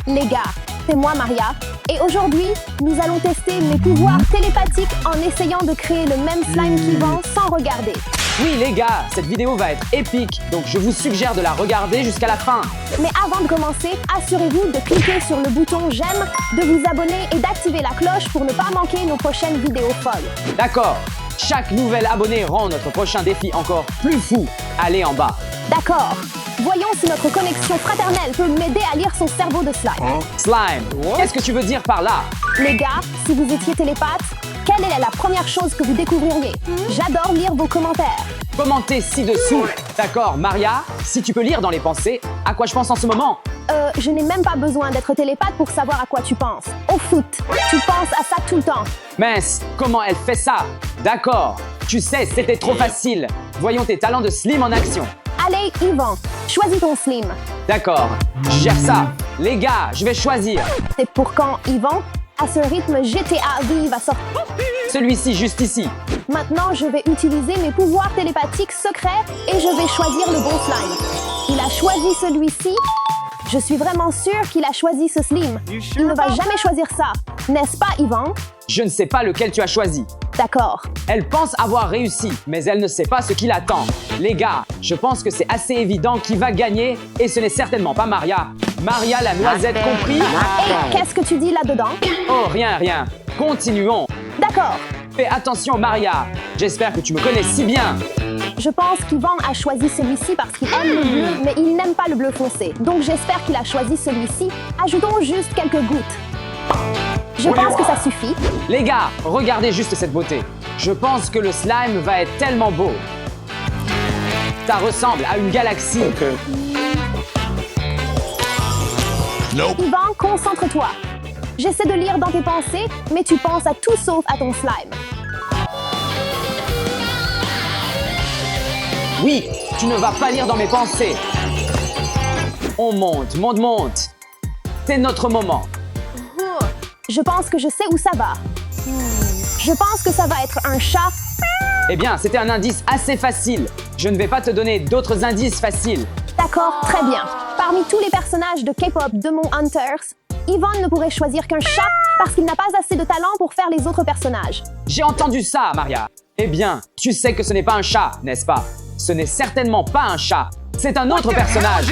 Les gars, c'est moi Maria, et aujourd'hui, nous allons tester mes pouvoirs télépathiques en essayant de créer le même slime qu'Yvan sans regarder. Oui les gars, cette vidéo va être épique, donc je vous suggère de la regarder jusqu'à la fin. Mais avant de commencer, assurez-vous de cliquer sur le bouton j'aime, de vous abonner et d'activer la cloche pour ne pas manquer nos prochaines vidéos folles. D'accord, chaque nouvel abonné rend notre prochain défi encore plus fou. Allez en bas. D'accord. Voyons si notre connexion fraternelle peut m'aider à lire son cerveau de slime. Slime, qu'est-ce que tu veux dire par là? Les gars, si vous étiez télépathe, quelle est la première chose que vous découvririez? J'adore lire vos commentaires. Commentez ci-dessous. D'accord, Maria, si tu peux lire dans les pensées, à quoi je pense en ce moment? Je n'ai même pas besoin d'être télépathe pour savoir à quoi tu penses. Au foot, tu penses à ça tout le temps. Mince, comment elle fait ça? D'accord, tu sais, c'était trop facile. Voyons tes talents de slim en action. Allez, Yvan, choisis ton slim. D'accord, je gère ça. Les gars, je vais choisir. C'est pour quand, Yvan? À ce rythme, GTA V va sortir. Celui-ci, juste ici. Maintenant, je vais utiliser mes pouvoirs télépathiques secrets et je vais choisir le bon slime. Il a choisi celui-ci. Je suis vraiment sûre qu'il a choisi ce slim. Il ne va jamais choisir ça. N'est-ce pas, Yvan? Je ne sais pas lequel tu as choisi. D'accord. Elle pense avoir réussi, mais elle ne sait pas ce qui l'attend. Les gars, je pense que c'est assez évident qui va gagner et ce n'est certainement pas Maria. Maria la noisette compris? Et qu'est-ce que tu dis là-dedans? Oh, rien. Continuons. D'accord. Fais attention, Maria. J'espère que tu me connais si bien. Je pense qu'Yvan a choisi celui-ci parce qu'il aime le bleu, mais il n'aime pas le bleu foncé. Donc j'espère qu'il a choisi celui-ci. Ajoutons juste quelques gouttes. Je pense que ça suffit. Les gars, regardez juste cette beauté. Je pense que le slime va être tellement beau. Ça ressemble à une galaxie. Nope. Yvan, concentre-toi. J'essaie de lire dans tes pensées, mais tu penses à tout sauf à ton slime. Oui, tu ne vas pas lire dans mes pensées. On monte. C'est notre moment. Je pense que je sais où ça va. Je pense que ça va être un chat. Eh bien, c'était un indice assez facile. Je ne vais pas te donner d'autres indices faciles. D'accord, très bien. Parmi tous les personnages de K-pop Demon Hunters, Yvan ne pourrait choisir qu'un chat parce qu'il n'a pas assez de talent pour faire les autres personnages. J'ai entendu ça, Maria. Eh bien, tu sais que ce n'est pas un chat, n'est-ce pas? Ce n'est certainement pas un chat. C'est un autre personnage.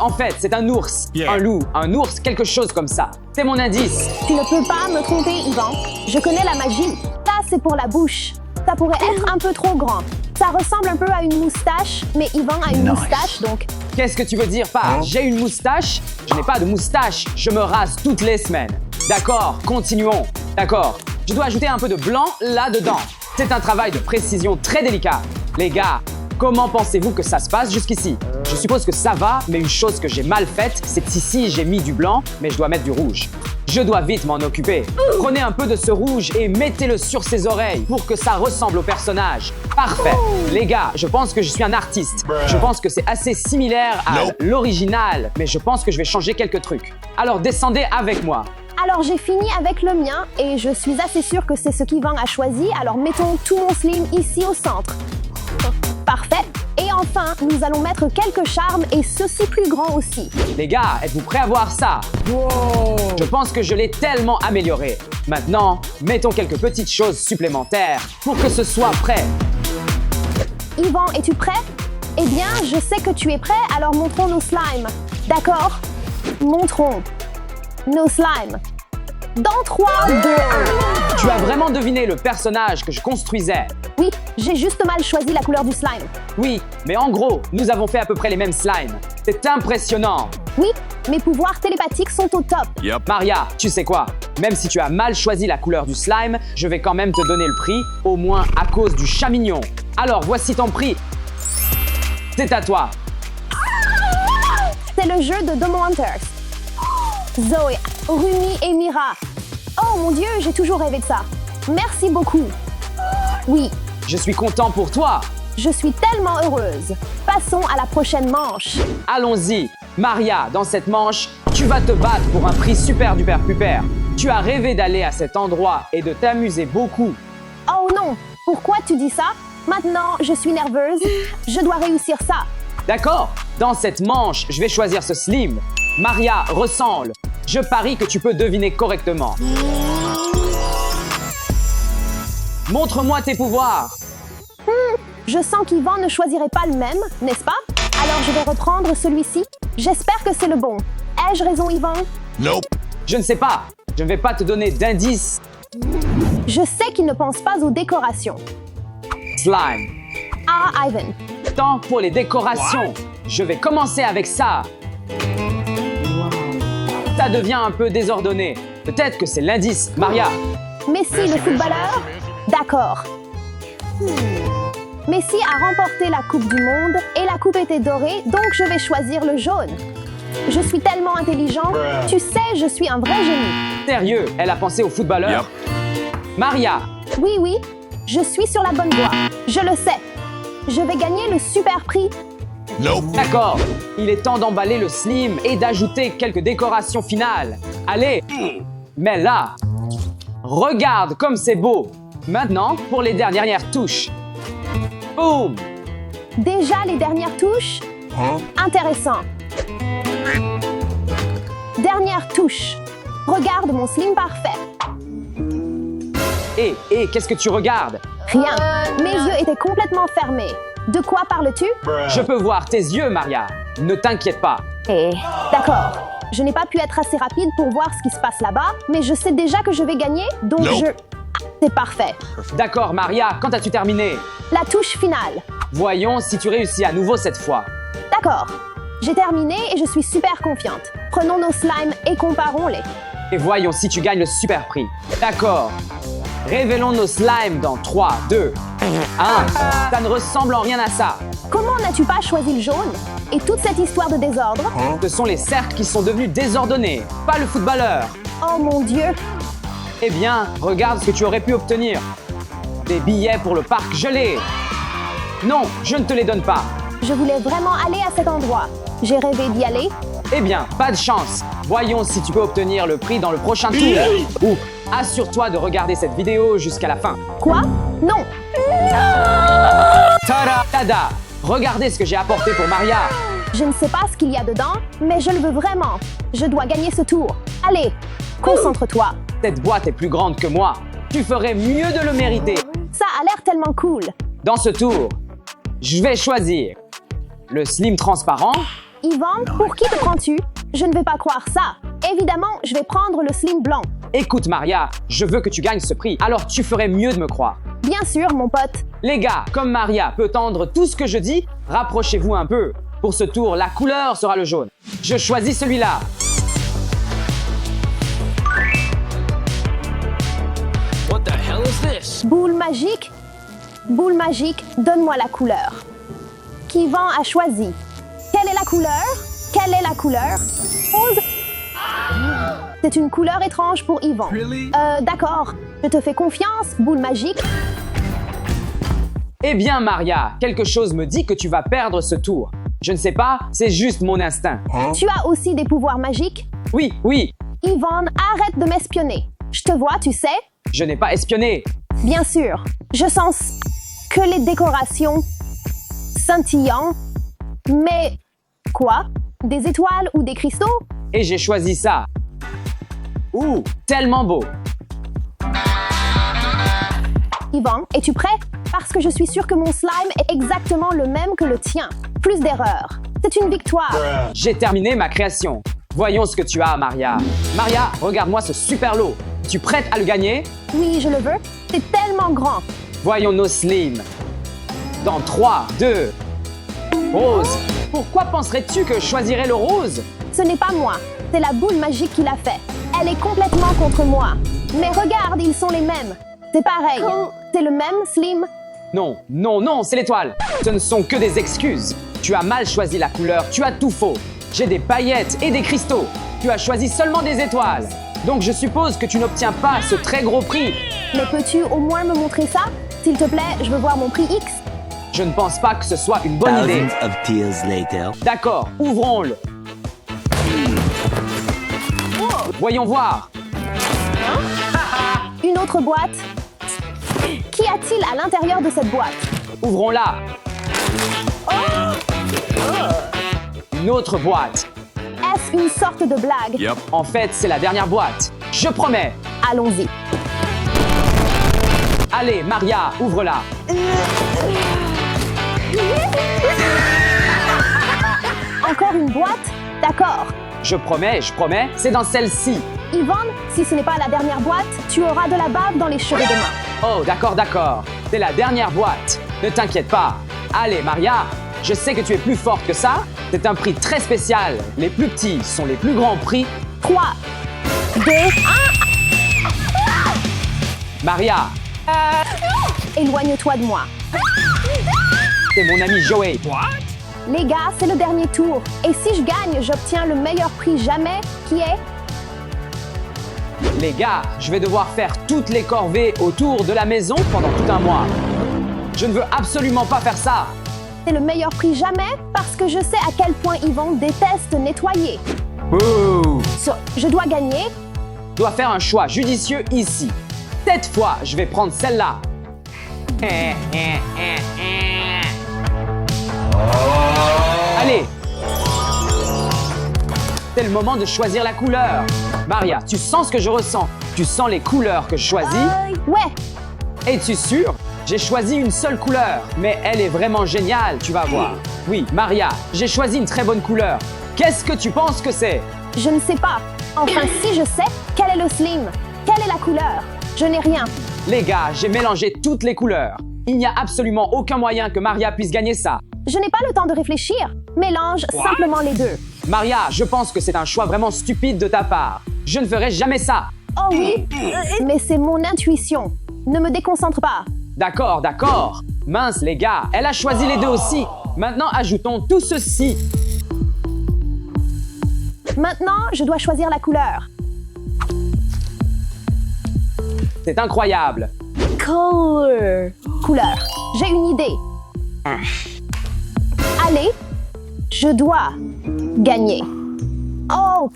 En fait, c'est un ours, un loup, un ours, quelque chose comme ça. C'est mon indice. Tu ne peux pas me tromper, Yvan. Je connais la magie. Ça, c'est pour la bouche. Ça pourrait être un peu trop grand. Ça ressemble un peu à une moustache, mais Yvan a une moustache, donc... Qu'est-ce que tu veux dire par j'ai une moustache? Je n'ai pas de moustache. Je me rase toutes les semaines. D'accord, continuons. D'accord. Je dois ajouter un peu de blanc là-dedans. C'est un travail de précision très délicat. Les gars, comment pensez-vous que ça se passe jusqu'ici? Je suppose que ça va, mais une chose que j'ai mal faite, c'est qu'ici j'ai mis du blanc, mais je dois mettre du rouge. Je dois vite m'en occuper. Prenez un peu de ce rouge et mettez-le sur ses oreilles pour que ça ressemble au personnage. Parfait. Les gars, je pense que je suis un artiste. Je pense que c'est assez similaire à l'original, mais je pense que je vais changer quelques trucs. Alors descendez avec moi. Alors j'ai fini avec le mien et je suis assez sûre que c'est ce qu'Yvan a choisi, alors mettons tout mon slim ici au centre. Parfait. Et enfin, nous allons mettre quelques charmes et ceci plus grand aussi. Les gars, êtes-vous prêts à voir ça? Je pense que je l'ai tellement amélioré. Maintenant, mettons quelques petites choses supplémentaires pour que ce soit prêt. Yvan, es-tu prêt? Eh bien, je sais que tu es prêt, alors montrons nos slimes. D'accord? Montrons nos slimes. Dans 3, 2, 1. Tu as vraiment deviné le personnage que je construisais. Oui, j'ai juste mal choisi la couleur du slime. Oui, mais en gros, nous avons fait à peu près les mêmes slimes. C'est impressionnant. Oui, mes pouvoirs télépathiques sont au top. Maria, tu sais quoi? Même si tu as mal choisi la couleur du slime, je vais quand même te donner le prix, au moins à cause du chat mignon. Alors, voici ton prix. C'est à toi. C'est le jeu de Demon Hunters. Zoé, Rumi et Mira. Oh mon Dieu, j'ai toujours rêvé de ça. Merci beaucoup. Oui, Je suis content pour toi. je suis tellement heureuse. Passons à la prochaine manche. Allons-y. Maria, dans cette manche, tu vas te battre pour un prix super duper puper. Tu as rêvé d'aller à cet endroit et de t'amuser beaucoup. Oh non, pourquoi tu dis ça? Maintenant, je suis nerveuse. Je dois réussir ça. D'accord? Dans cette manche, je vais choisir ce slim. Maria ressemble. Je parie que tu peux deviner correctement. Montre-moi tes pouvoirs. Je sens qu'Yvan ne choisirait pas le même, n'est-ce pas? Alors je vais reprendre celui-ci. J'espère que c'est le bon. Ai-je raison, Yvan? Nope. Je ne sais pas. Je ne vais pas te donner d'indices. Je sais qu'il ne pense pas aux décorations. Slime. Ah, Ivan. Temps pour les décorations. Je vais commencer avec ça. Ça devient un peu désordonné. Peut-être que c'est l'indice, Maria. Messi, le footballeur? D'accord. Messi a remporté la Coupe du Monde et la coupe était dorée, donc je vais choisir le jaune. Je suis tellement intelligent. Tu sais, je suis un vrai génie. Sérieux, elle a pensé au footballeur. Maria, Oui, je suis sur la bonne voie. Je le sais. Je vais gagner le super prix. Nope. d'accord. Il est temps d'emballer le slim et d'ajouter quelques décorations finales. Allez, mais là, regarde comme c'est beau. Maintenant, pour les dernières touches. Boum! Déjà les dernières touches? Intéressant. Dernière touche. Regarde mon slim parfait. Qu'est-ce que tu regardes? Rien. Mes yeux étaient complètement fermés. De quoi parles-tu? Je peux voir tes yeux, Maria. Ne t'inquiète pas. D'accord. Je n'ai pas pu être assez rapide pour voir ce qui se passe là-bas, mais je sais déjà que je vais gagner, donc c'est parfait. D'accord, Maria, quand as-tu terminé? La touche finale. Voyons si tu réussis à nouveau cette fois. D'accord. J'ai terminé et je suis super confiante. Prenons nos slimes et comparons-les. Et voyons si tu gagnes le super prix. D'accord. Révélons nos slimes dans 3, 2, 1. Ça ne ressemble en rien à ça. Comment n'as-tu pas choisi le jaune? Et toute cette histoire de désordre? Ce sont les cercles qui sont devenus désordonnés, pas le footballeur. Oh mon Dieu! Eh bien, regarde ce que tu aurais pu obtenir. Des billets pour le parc gelé. Non, je ne te les donne pas. Je voulais vraiment aller à cet endroit. J'ai rêvé d'y aller. Eh bien, pas de chance. Voyons si tu peux obtenir le prix dans le prochain tour. Ou assure-toi de regarder cette vidéo jusqu'à la fin. Quoi? Non! Tada! Tada! Regardez ce que j'ai apporté pour Maria. Je ne sais pas ce qu'il y a dedans, mais je le veux vraiment. Je dois gagner ce tour. Allez, concentre-toi. Cette boîte est plus grande que moi. Tu ferais mieux de le mériter. Ça a l'air tellement cool. Dans ce tour, je vais choisir le slim transparent. Yvan, pour qui te prends-tu? Je ne vais pas croire ça. Évidemment, je vais prendre le slim blanc. Écoute Maria, je veux que tu gagnes ce prix, alors tu ferais mieux de me croire. Bien sûr, mon pote. Les gars, comme Maria peut entendre tout ce que je dis, rapprochez-vous un peu. Pour ce tour, la couleur sera le jaune. Je choisis celui-là. What the hell is this? Boule magique? Boule magique, donne-moi la couleur. Qu'Yvan a choisi. Quelle est la couleur? Quelle est la couleur? Rose? C'est une couleur étrange pour Yvan. D'accord. Je te fais confiance, boule magique. Eh bien Maria, quelque chose me dit que tu vas perdre ce tour. Je ne sais pas, c'est juste mon instinct. Tu as aussi des pouvoirs magiques? Oui, oui, Yvan, arrête de m'espionner. Je te vois, tu sais? je n'ai pas espionné. Bien sûr. Je sens que les décorations scintillantes. Mais quoi? Des étoiles ou des cristaux? Et j'ai choisi ça. Ouh, tellement beau. Yvan, es-tu prêt? Parce que je suis sûre que mon slime est exactement le même que le tien. Plus d'erreurs. C'est une victoire. J'ai terminé ma création. Voyons ce que tu as, Maria. Maria, regarde-moi ce super lot. Es-tu prête à le gagner? Oui, je le veux. C'est tellement grand. Voyons nos slims. Dans 3, 2, rose. Pourquoi penserais-tu que je choisirais le rose? Ce n'est pas moi. C'est la boule magique qui l'a fait. Elle est complètement contre moi. Mais regarde, ils sont les mêmes. C'est pareil. C'est le même slim. Non, non, non, c'est l'étoile. Ce ne sont que des excuses. Tu as mal choisi la couleur, tu as tout faux. J'ai des paillettes et des cristaux. Tu as choisi seulement des étoiles. Donc je suppose que tu n'obtiens pas ce très gros prix. Mais peux-tu au moins me montrer ça? S'il te plaît, je veux voir mon prix X. Je ne pense pas que ce soit une bonne idée. Thousands of tears later. D'accord, ouvrons-le. Voyons voir. Une autre boîte. Qu'y a-t-il à l'intérieur de cette boîte? Ouvrons-la. Une autre boîte. Est-ce Est-ce une sorte de blague? Yep. En fait, c'est la dernière boîte. Je promets. Allons-y. Allez, Maria, ouvre-la. Encore une boîte? D'accord. Je promets, c'est dans celle-ci. Yvonne, si ce n'est pas la dernière boîte, tu auras de la bave dans les cheveux demain. Oh, d'accord. C'est la dernière boîte. Ne t'inquiète pas. Allez, Maria, je sais que tu es plus forte que ça. C'est un prix très spécial. Les plus petits sont les plus grands prix. 3, 2, 1. Maria, Éloigne-toi de moi. c'est mon ami Joey. Les gars, c'est le dernier tour. Et si je gagne, j'obtiens le meilleur prix jamais, qui est... Les gars, je vais devoir faire toutes les corvées autour de la maison pendant tout un mois. Je ne veux absolument pas faire ça. C'est le meilleur prix jamais parce que je sais à quel point Yvonne déteste nettoyer. Ouh. Je dois gagner. Je dois faire un choix judicieux ici. Cette fois, je vais prendre celle-là. Allez. C'est le moment de choisir la couleur. Maria, tu sens ce que je ressens? Tu sens les couleurs que je choisis? Ouais, Es-tu sûr? J'ai choisi une seule couleur, mais elle est vraiment géniale, tu vas voir. Oui, Maria, j'ai choisi une très bonne couleur. Qu'est-ce que tu penses que c'est? je ne sais pas. Enfin, si je sais, quel est le slim? Quelle est la couleur? Je n'ai rien. Les gars, j'ai mélangé toutes les couleurs. Il n'y a absolument aucun moyen que Maria puisse gagner ça. Je n'ai pas le temps de réfléchir. Mélange simplement les deux. Maria, je pense que c'est un choix vraiment stupide de ta part. Je ne ferai jamais ça. Oh oui, mais c'est mon intuition. Ne me déconcentre pas. D'accord. Mince, les gars, elle a choisi les deux aussi. Maintenant, ajoutons tout ceci. Maintenant, je dois choisir la couleur. C'est incroyable. Couleur. J'ai une idée. Allez, je dois gagner. Oh,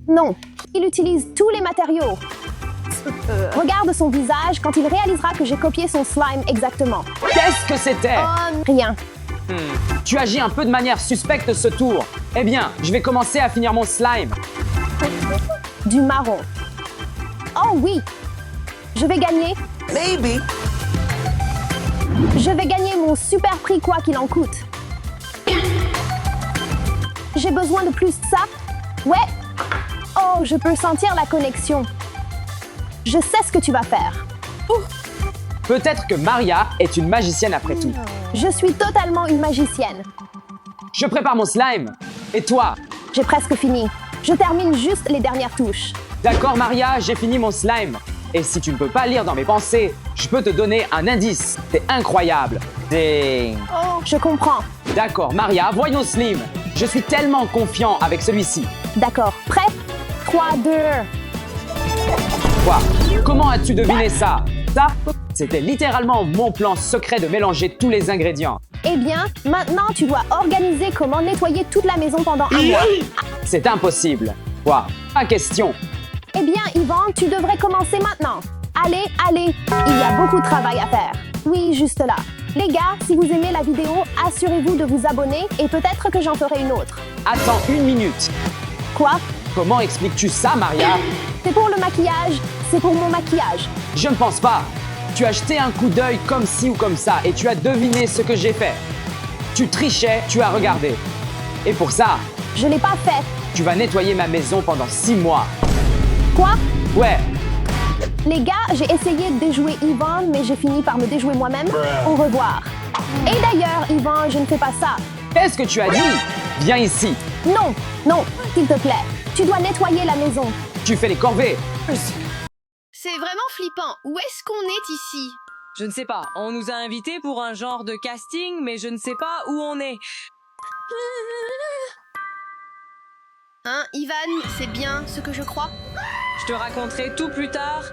non. Il utilise tous les matériaux. Regarde son visage quand il réalisera que j'ai copié son slime exactement. Qu'est-ce que c'était? Rien. Tu agis un peu de manière suspecte ce tour. Eh bien, je vais commencer à finir mon slime. Du marron. Oh oui. Je vais gagner. Maybe. Je vais gagner mon super prix quoi qu'il en coûte. J'ai besoin de plus de ça. Ouais. Oh, je peux sentir la connexion. Je sais ce que tu vas faire. Peut-être que Maria est une magicienne après tout. Je suis totalement une magicienne. Je prépare mon slime. Et toi? J'ai presque fini. Je termine juste les dernières touches. D'accord, Maria, j'ai fini mon slime. Et si tu ne peux pas lire dans mes pensées, je peux te donner un indice. C'est incroyable. Ding. Oh, je comprends. D'accord, Maria, voyons Slim. Je suis tellement confiant avec celui-ci. D'accord. Prêt? 3, 2, 1. Quoi? Comment as-tu deviné ça? Ça, c'était littéralement mon plan secret de mélanger tous les ingrédients. Eh bien, maintenant, tu dois organiser comment nettoyer toute la maison pendant un mois. C'est impossible. Quoi? Pas question. Eh bien, Yvan, tu devrais commencer maintenant. Allez, allez, il y a beaucoup de travail à faire. Oui, juste là. Les gars, si vous aimez la vidéo, assurez-vous de vous abonner et peut-être que j'en ferai une autre. Attends une minute. Quoi? Comment expliques-tu ça, Maria? C'est pour le maquillage. C'est pour mon maquillage. Je ne pense pas. Tu as jeté un coup d'œil comme ci ou comme ça et tu as deviné ce que j'ai fait. Tu trichais, tu as regardé. Et pour ça, Je l'ai pas fait. tu vas nettoyer ma maison pendant 6 mois. Quoi? Ouais, Les gars, j'ai essayé de déjouer Yvan, mais j'ai fini par me déjouer moi-même. Au revoir. Et d'ailleurs, Yvan, je ne fais pas ça. qu'est-ce que tu as dit? Viens ici. Non, non, s'il te plaît. Tu dois nettoyer la maison. Tu fais les corvées. C'est vraiment flippant. Où est-ce qu'on est ici? Je ne sais pas. On nous a invités pour un genre de casting, mais je ne sais pas où on est. Hein, Ivan, c'est bien ce que je crois? Je te raconterai tout plus tard.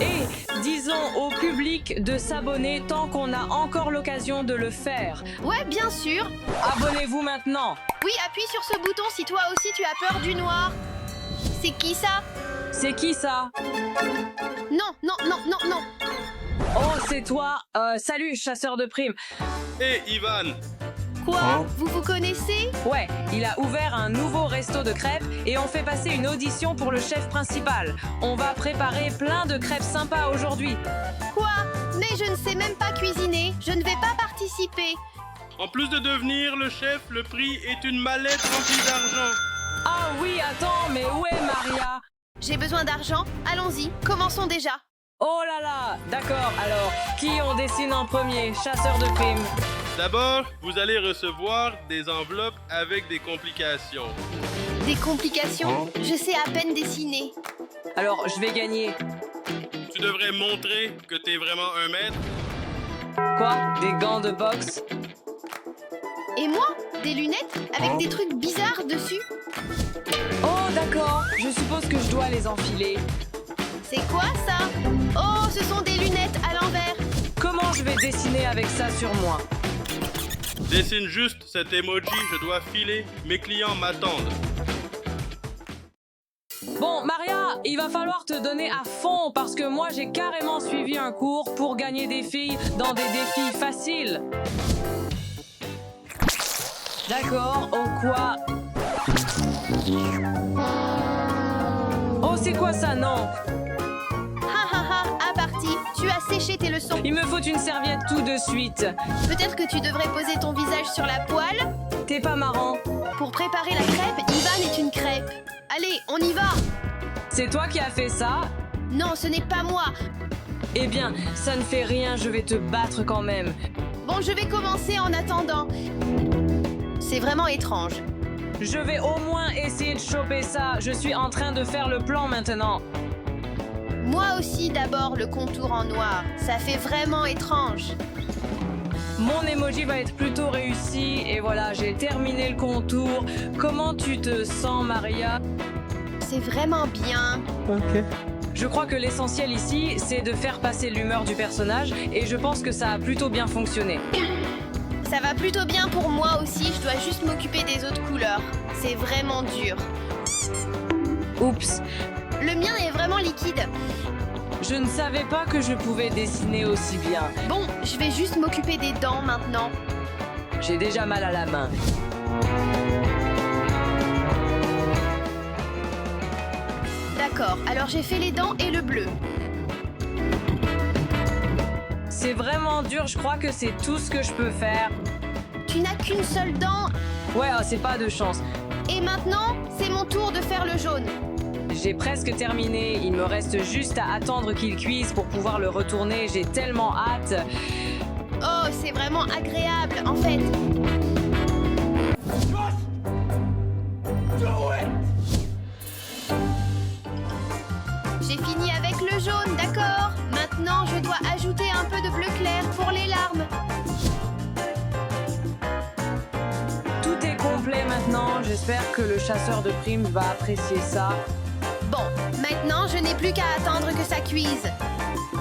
Et disons au public de s'abonner tant qu'on a encore l'occasion de le faire. Ouais, bien sûr. Abonnez-vous maintenant. Oui, appuie sur ce bouton si toi aussi tu as peur du noir. C'est qui ça? C'est qui ça? Non, non, non, non, non. Oh, c'est toi. Salut, chasseur de primes. Hé, Ivan! Quoi? Vous vous connaissez? Ouais, il a ouvert un nouveau resto de crêpes et on fait passer une audition pour le chef principal. On va préparer plein de crêpes sympas aujourd'hui. Quoi? Mais je ne sais même pas cuisiner. Je ne vais pas participer. En plus de devenir le chef, le prix est une mallette remplie d'argent. Ah oui, attends, mais où est Maria? J'ai besoin d'argent. Allons-y. Commençons déjà. Oh là là, d'accord, alors, qui on dessine en premier? Chasseur de primes. D'abord, vous allez recevoir des enveloppes avec des complications. Des complications? Je sais à peine dessiner. Alors, je vais gagner. Tu devrais montrer que t'es vraiment un maître. Quoi? Des gants de boxe? Et moi? Des lunettes avec des trucs bizarres dessus? Oh d'accord, je suppose que je dois les enfiler. C'est quoi ça? Oh, ce sont des lunettes à l'envers. Comment je vais dessiner avec ça sur moi? Dessine juste cet emoji, je dois filer. Mes clients m'attendent. Bon, Maria, il va falloir te donner à fond parce que moi j'ai carrément suivi un cours pour gagner des filles dans des défis faciles. D'accord, oh quoi? Oh, c'est quoi ça, non? Ha ha ha, à parti. Tu as séché tes leçons. Il me faut une serviette tout de suite. Peut-être que tu devrais poser ton visage sur la poêle. T'es pas marrant. Pour préparer la crêpe, Ivan est une crêpe. Allez, on y va. C'est toi qui as fait ça? Non, ce n'est pas moi. Eh bien, ça ne fait rien, je vais te battre quand même. Bon, je vais commencer en attendant. C'est vraiment étrange. Je vais au moins essayer de choper ça. Je suis en train de faire le plan maintenant. Moi aussi, d'abord, le contour en noir. Ça fait vraiment étrange. Mon emoji va être plutôt réussi. Et voilà, j'ai terminé le contour. Comment tu te sens, Maria? C'est vraiment bien. Ok. Je crois que l'essentiel ici, c'est de faire passer l'humeur du personnage. Et je pense que ça a plutôt bien fonctionné. Ça va plutôt bien pour moi aussi. Je dois juste m'occuper des autres couleurs. C'est vraiment dur. Oups. Le mien est vraiment liquide. Je ne savais pas que je pouvais dessiner aussi bien. Bon, je vais juste m'occuper des dents maintenant. J'ai déjà mal à la main. D'accord, alors j'ai fait les dents et le bleu. C'est vraiment dur, je crois que c'est tout ce que je peux faire. Tu n'as qu'une seule dent. Ouais, c'est pas de chance. Et maintenant, c'est mon tour de faire le jaune. J'ai presque terminé, il me reste juste à attendre qu'il cuise pour pouvoir le retourner, j'ai tellement hâte. Oh, c'est vraiment agréable, en fait. J'ai fini avec le jaune, d'accord? Maintenant, je dois ajouter un peu de bleu clair pour les larmes. Tout est complet maintenant, j'espère que le chasseur de primes va apprécier ça. Bon, maintenant, je n'ai plus qu'à attendre que ça cuise.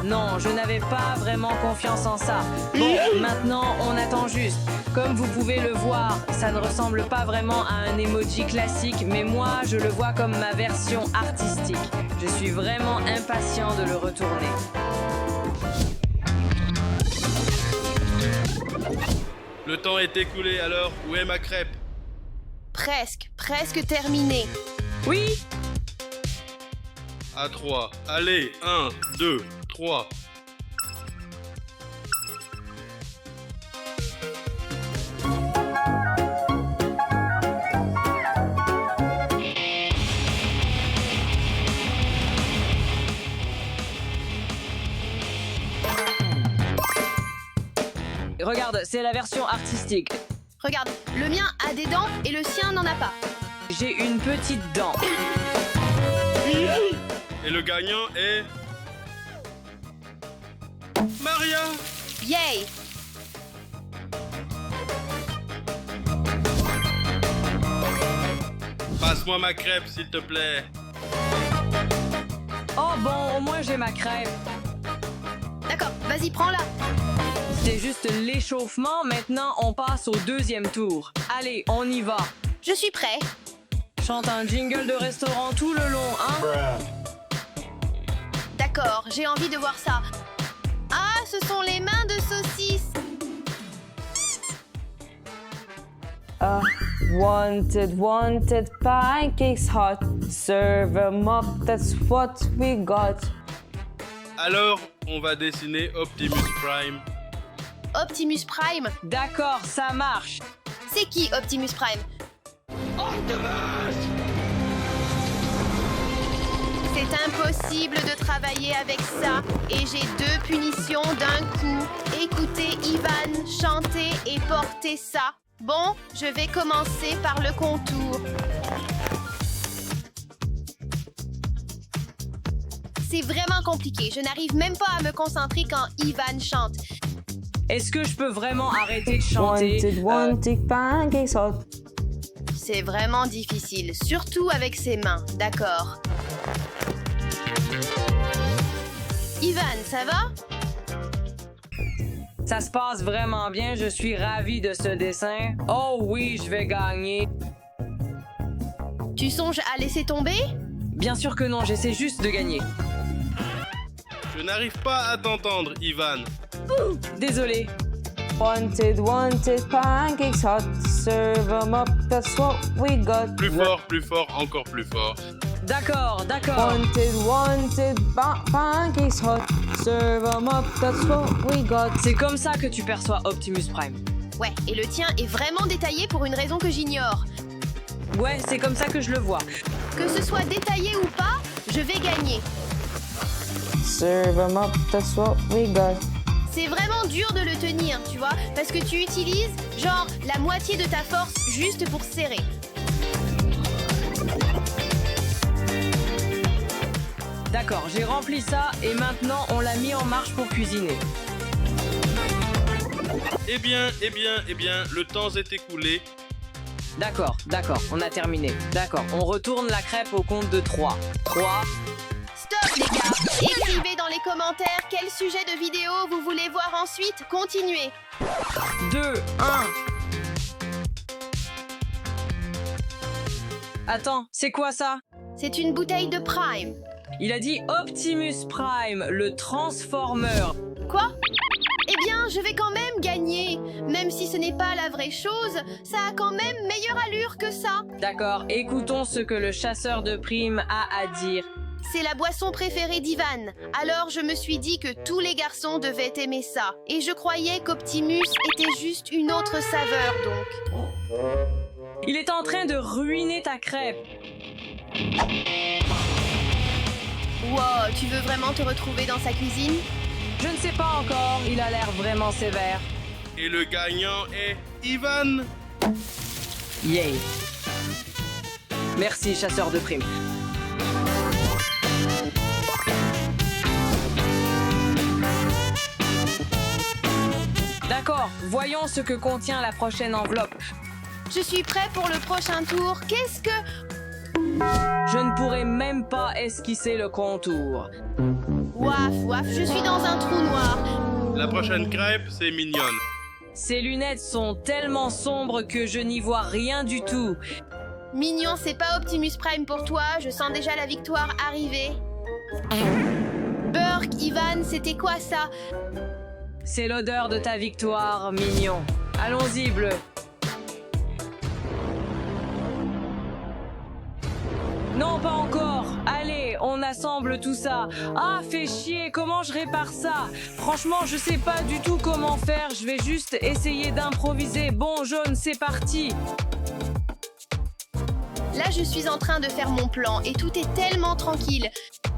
Non, je n'avais pas vraiment confiance en ça. Bon, maintenant, on attend juste. Comme vous pouvez le voir, ça ne ressemble pas vraiment à un emoji classique, mais moi, je le vois comme ma version artistique. Je suis vraiment impatient de le retourner. Le temps est écoulé, alors où est ma crêpe? Presque terminé. Oui? À 3. Allez, 1, 2, 3. Regarde, c'est la version artistique. Regarde, le mien a des dents et le sien n'en a pas. J'ai une petite dent. Et le gagnant est... Maria! Yay! Passe-moi ma crêpe, s'il te plaît. Oh bon, au moins j'ai ma crêpe. D'accord, vas-y, prends-la. C'est juste l'échauffement, maintenant on passe au deuxième tour. Allez, on y va. Je suis prêt. Chante un jingle de restaurant tout le long, hein? D'accord, j'ai envie de voir ça. Ah, ce sont les mains de saucisse. Wanted pancakes hot. Serve 'em up, that's what we got. Alors, on va dessiner Optimus Prime. Optimus Prime? D'accord, ça marche. C'est qui Optimus Prime? C'est impossible de travailler avec ça et j'ai 2 punitions d'un coup. Écoutez Ivan chanter et porter ça. Bon, je vais commencer par le contour. C'est vraiment compliqué. Je n'arrive même pas à me concentrer quand Ivan chante. Est-ce que je peux vraiment arrêter de chanter? Wanted pancakes hot. C'est vraiment difficile, surtout avec ses mains, d'accord. Ivan, ça va? Ça se passe vraiment bien, je suis ravie de ce dessin. Oh oui, je vais gagner. Tu songes à laisser tomber? Bien sûr que non, j'essaie juste de gagner. Je n'arrive pas à t'entendre, Ivan. Désolé. Wanted pancakes hot. Serve 'em up, that's what we got. Plus fort, encore plus fort. D'accord. Wanted pancakes hot. Serve 'em up, that's what we got. C'est comme ça que tu perçois Optimus Prime. Ouais, et le tien est vraiment détaillé pour une raison que j'ignore. Ouais, c'est comme ça que je le vois. Que ce soit détaillé ou pas, je vais gagner. Serve 'em up, that's what we got. C'est vraiment dur de le tenir, tu vois, parce que tu utilises, genre, la moitié de ta force juste pour serrer. D'accord, j'ai rempli ça et maintenant on l'a mis en marche pour cuisiner. Eh bien, le temps est écoulé. D'accord, on a terminé. D'accord, on retourne la crêpe au compte de 3. 3. Stop les gars! Écrivez dans les commentaires quel sujet de vidéo vous voulez voir ensuite. Continuez. 2, 1. Attends, c'est quoi ça? C'est une bouteille de Prime. Il a dit Optimus Prime, le Transformer. Quoi? Eh bien, je vais quand même gagner. Même si ce n'est pas la vraie chose, ça a quand même meilleure allure que ça. D'accord, écoutons ce que le chasseur de primes a à dire. C'est la boisson préférée d'Ivan. Alors je me suis dit que tous les garçons devaient aimer ça. Et je croyais qu'Optimus était juste une autre saveur donc. Il est en train de ruiner ta crêpe. Wow, tu veux vraiment te retrouver dans sa cuisine? Je ne sais pas encore, il a l'air vraiment sévère. Et le gagnant est Ivan. Yay. Merci, chasseur de primes. D'accord, voyons ce que contient la prochaine enveloppe. Je suis prêt pour le prochain tour. Qu'est-ce que... Je ne pourrai même pas esquisser le contour. Waf, je suis dans un trou noir. La prochaine crêpe, c'est mignonne. Ces lunettes sont tellement sombres que je n'y vois rien du tout. Mignon, c'est pas Optimus Prime pour toi. Je sens déjà la victoire arriver. Burke, Ivan, c'était quoi ça? C'est l'odeur de ta victoire, mignon. Allons-y, bleu. Non, pas encore. Allez, on assemble tout ça. Ah, fais chier, comment je répare ça? Franchement, je sais pas du tout comment faire. Je vais juste essayer d'improviser. Bon, jaune, c'est parti. Là, je suis en train de faire mon plan et tout est tellement tranquille.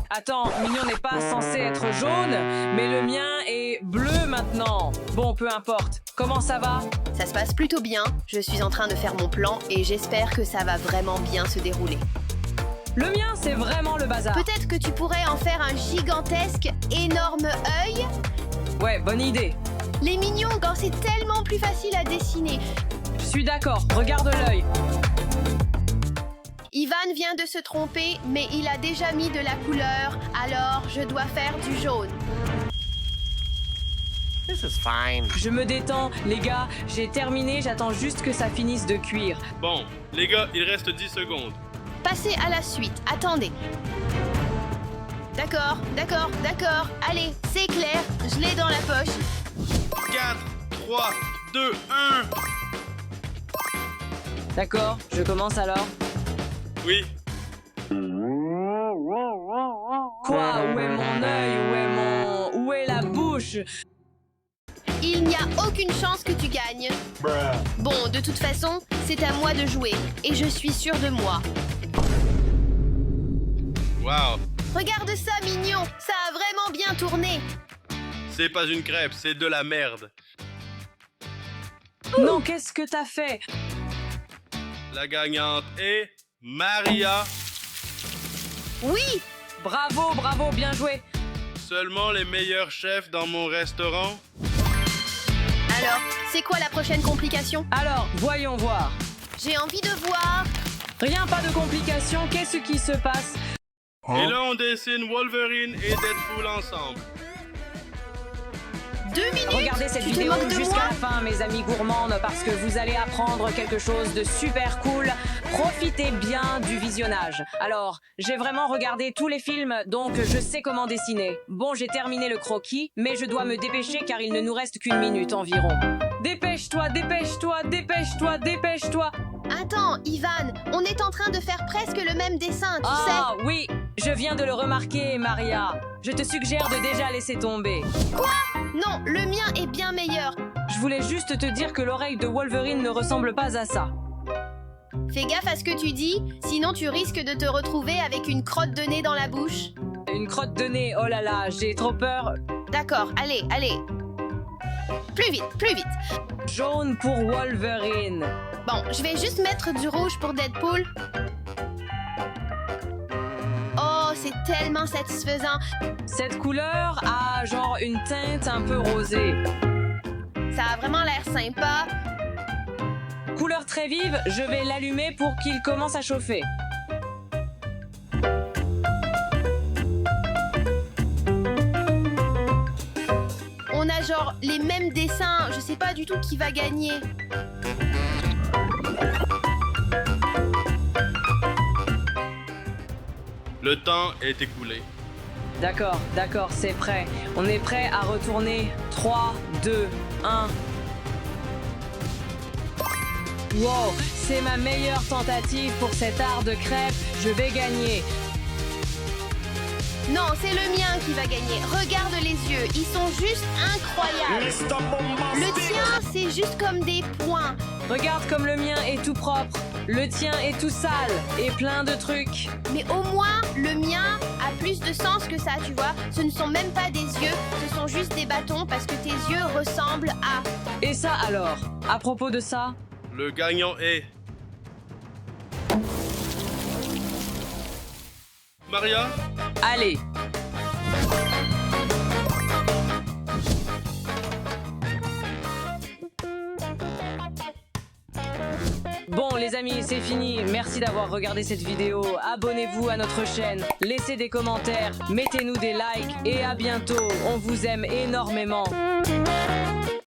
Attends, mignon n'est pas censé être jaune, mais le mien est bleu maintenant. Bon, peu importe. Comment ça va? Ça se passe plutôt bien. Je suis en train de faire mon plan et j'espère que ça va vraiment bien se dérouler. Le mien, c'est vraiment le bazar. Peut-être que tu pourrais en faire un gigantesque, énorme œil? Ouais, bonne idée. Les mignons, quand c'est tellement plus facile à dessiner. Je suis d'accord, regarde l'œil. Ivan vient de se tromper, mais il a déjà mis de la couleur, alors je dois faire du jaune. This is fine. Je me détends, les gars, j'ai terminé, j'attends juste que ça finisse de cuire. Bon, les gars, il reste 10 secondes. Passez à la suite, attendez. D'accord. Allez, c'est clair, je l'ai dans la poche. 4, 3, 2, 1. D'accord, je commence alors. Oui. Quoi? Où est mon œil? Où est la bouche? Il n'y a aucune chance que tu gagnes. Bon, de toute façon, c'est à moi de jouer. Et je suis sûre de moi. Wow. Regarde ça, mignon. Ça a vraiment bien tourné. C'est pas une crêpe, c'est de la merde. Non, qu'est-ce que t'as fait? La gagnante est Maria. Oui! Bravo, bravo, bien joué. Seulement les meilleurs chefs dans mon restaurant. Alors, c'est quoi la prochaine complication? Alors, voyons voir. J'ai envie de voir. Rien, pas de complications, qu'est-ce qui se passe? Et là, on dessine Wolverine et Deadpool ensemble. 2 minutes. Regardez cette Tu te vidéo moques de jusqu'à moi? la fin, mes amis gourmandes, parce que vous allez apprendre quelque chose de super cool. Profitez bien du visionnage. Alors, j'ai vraiment regardé tous les films, donc je sais comment dessiner. Bon, j'ai terminé le croquis, mais je dois me dépêcher car il ne nous reste qu'une minute environ. Dépêche-toi, dépêche-toi, dépêche-toi, dépêche-toi. Attends, Ivan, on est en train de faire presque le même dessin, tu Ah oui, je viens de le remarquer, Maria. Je te suggère de déjà laisser tomber. sais. Quoi? Non, le mien est bien meilleur. Je voulais juste te dire que l'oreille de Wolverine ne ressemble pas à ça. Fais gaffe à ce que tu dis, sinon tu risques de te retrouver avec une crotte de nez dans la bouche. Une crotte de nez, oh là là, j'ai trop peur. D'accord, allez, allez. Plus vite, plus vite. Jaune pour Wolverine. Bon, je vais juste mettre du rouge pour Deadpool. Oh, c'est tellement satisfaisant. Cette couleur a genre une teinte un peu rosée. Ça a vraiment l'air sympa. Couleur très vive, je vais l'allumer pour qu'il commence à chauffer. On a genre les mêmes dessins. Je sais pas du tout qui va gagner. Le temps est écoulé. D'accord, d'accord, c'est prêt. On est prêt à retourner. 3, 2, 1. Wow, c'est ma meilleure tentative pour cet art de crêpe. Je vais gagner. Non, c'est le mien qui va gagner. Regarde les yeux, ils sont juste incroyables. Le tien, c'est juste comme des points. Regarde comme le mien est tout propre. Le tien est tout sale et plein de trucs. Mais au moins, le mien a plus de sens que ça, tu vois. Ce ne sont même pas des yeux, ce sont juste des bâtons parce que tes yeux ressemblent à... Et ça alors, à propos de ça, Le gagnant est... Maria? allez. Bon les amis, c'est fini. Merci d'avoir regardé cette vidéo. Abonnez-vous à notre chaîne, laissez des commentaires, mettez-nous des likes et à bientôt. On vous aime énormément.